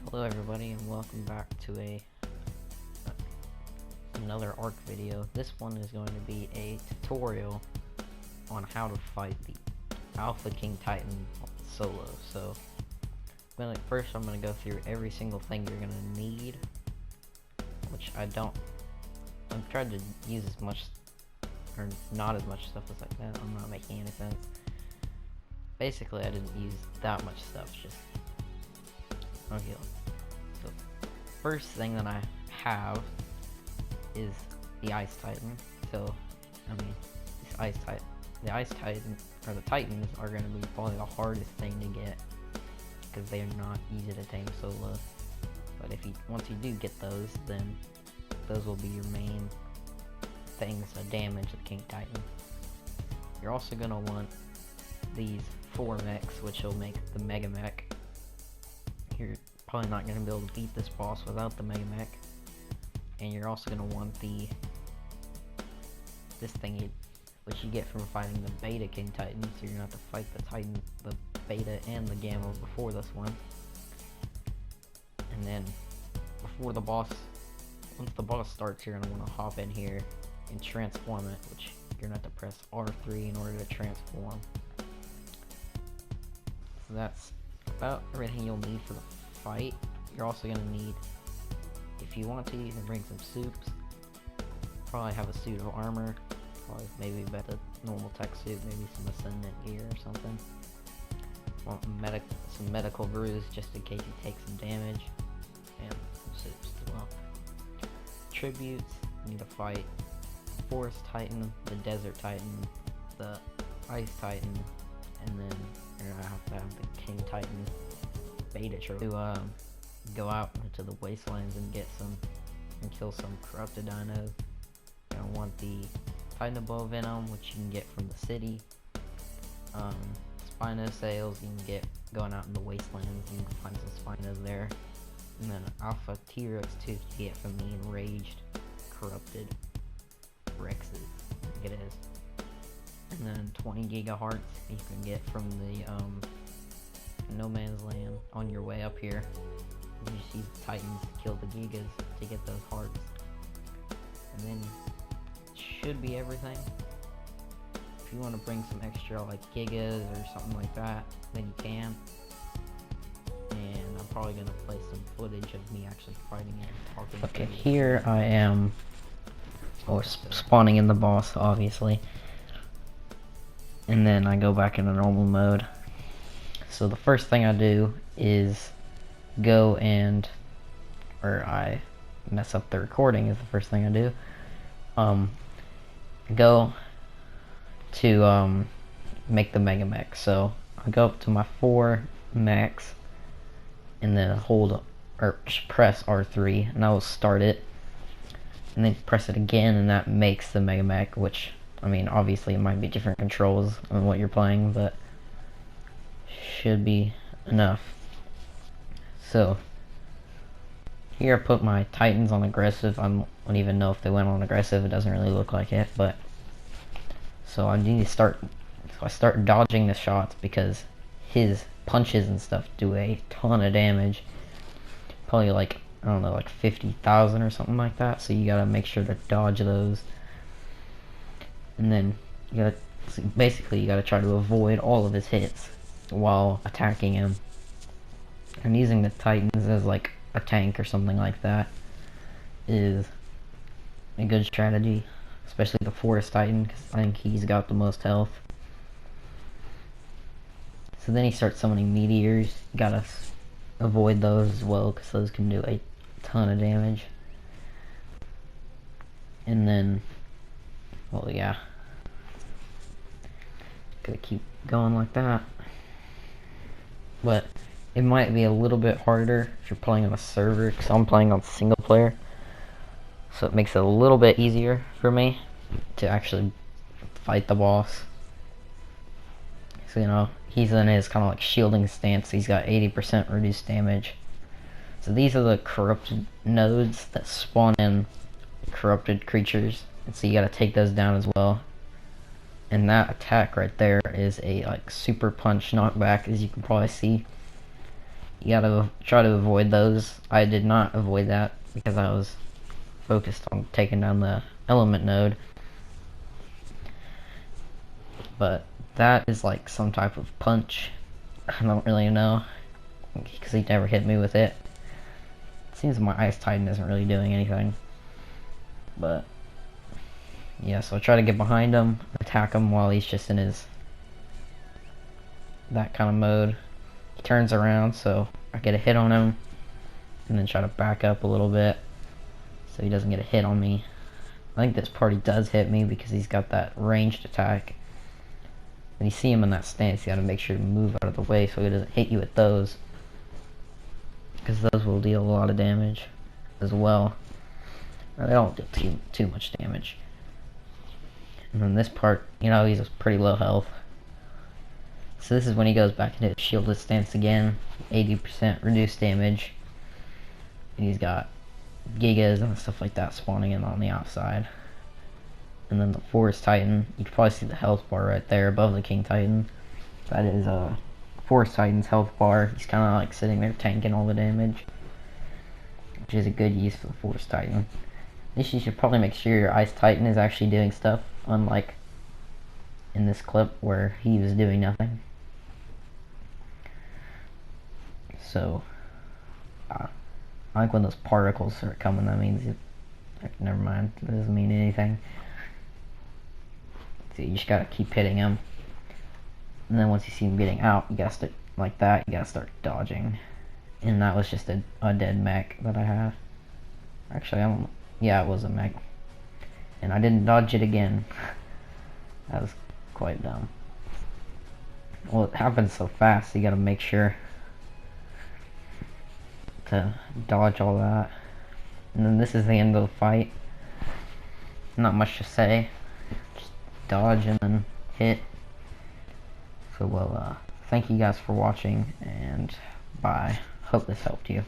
Hello everybody and welcome back to another ARC video. This one is going to be a tutorial on how to fight the Alpha King Titan solo. So first I'm going to go through every single thing you're going to need, which I've tried to use as much or not as much stuff as I can. I'm not making any sense. Basically I didn't use that much stuff, just okay. So first thing that I have is the Ice Titan. So the Ice Titan or the Titans are going to be probably the hardest thing to get because they are not easy to tame solo. But once you do get those, then those will be your main things to damage the King Titan. You're also going to want these 4 mechs, which will make the Mega Mech. You're probably not going to be able to beat this boss without the Mega Mech. And you're also going to want this thingy, which you get from fighting the Beta King Titan. So you're going to have to fight the Titan, the Beta, and the Gamma before this one. And then once the boss starts, you're going to want to hop in here and transform it, which you're going to have to press R3 in order to transform. So that's about everything you'll need for the fight. You're also going to need, if you want to, you can bring some soups. Probably have a suit of armor, probably maybe a better normal tech suit, maybe some ascendant gear or something. Want some medical brews just in case you take some damage, and some soups as well. Tributes: you need to fight the Forest Titan, the Desert Titan, the Ice Titan, and then you're gonna have to have the King Titan Beta to go out into the wastelands and kill some corrupted dinos. You're gonna want the Titanable Venom, which you can get from the city. Spino Sails you can get going out in the wastelands. You can find some Spinos there. And then Alpha T-Rex tooth you get from the enraged, corrupted Rexes. I think it is. And then 20 gigahearts you can get from the No Man's Land on your way up here. You just use the Titans to kill the Gigas to get those hearts. And then should be everything. If you want to bring some extra like Gigas or something like that, then you can. And I'm probably going to play some footage of me actually fighting it and talking. Okay, here I am spawning in the boss, obviously. And then I go back into normal mode. So the first thing I do is I mess up the recording is the first thing I do. Go to make the Mega Mech. So I go up to my 4 mechs and then press R3 and I will start it. And then press it again and that makes the Mega Mech, which obviously it might be different controls on what you're playing, but should be enough. So here I put my Titans on aggressive. I don't even know if they went on aggressive. It doesn't really look like it, but so I need to start. So I start dodging the shots because his punches and stuff do a ton of damage. Probably like, I don't know, like 50,000 or something like that. So you gotta make sure to dodge those. And then you gotta try to avoid all of his hits while attacking him. And using the Titans as like a tank or something like that is a good strategy, especially the Forest Titan, because I think he's got the most health. So then he starts summoning meteors. You gotta avoid those as well, because those can do a ton of damage. And then, well, yeah, gotta keep going like that. But it might be a little bit harder if you're playing on a server, because I'm playing on single player, so it makes it a little bit easier for me to actually fight the boss. So he's in his kind of like shielding stance. He's got 80% reduced damage. So these are the corrupted nodes that spawn in corrupted creatures, and so you gotta take those down as well. And that attack right there is a like super punch knockback, as you can probably see. you gotta try to avoid those. I did not avoid that because I was focused on taking down the element node. But that is like some type of punch. I don't really know because he never hit me with it. It seems my Ice Titan isn't really doing anything. But yeah, so I try to get behind him, attack him while he's just in his that kind of mode. He turns around, so I get a hit on him, and then try to back up a little bit so he doesn't get a hit on me. I think this part he does hit me because he's got that ranged attack. When you see him in that stance, you gotta make sure to move out of the way so he doesn't hit you with those, because those will deal a lot of damage as well. They don't do too much damage. And then this part, you know, he's pretty low health. So this is when he goes back into his shielded stance again, 80% reduced damage. And he's got gigas and stuff like that spawning in on the outside. And then the Forest Titan, you can probably see the health bar right there above the King Titan. That is Forest Titan's health bar. He's kind of like sitting there tanking all the damage, which is a good use for the Forest Titan. At least you should probably make sure your Ice Titan is actually doing stuff, unlike in this clip where he was doing nothing. So, I like when those particles start coming, that means never mind, it doesn't mean anything. So you just gotta keep hitting him. And then once you see him getting out, you gotta start like that, you gotta start dodging. And that was just a dead mech that I had. Actually, I don't know. Yeah, it was a mech. And I didn't dodge it again. That was quite dumb. Well, it happens so fast, you gotta make sure to dodge all that. And then this is the end of the fight. Not much to say. Just dodge and then hit. So, well, thank you guys for watching, and bye. Hope this helped you.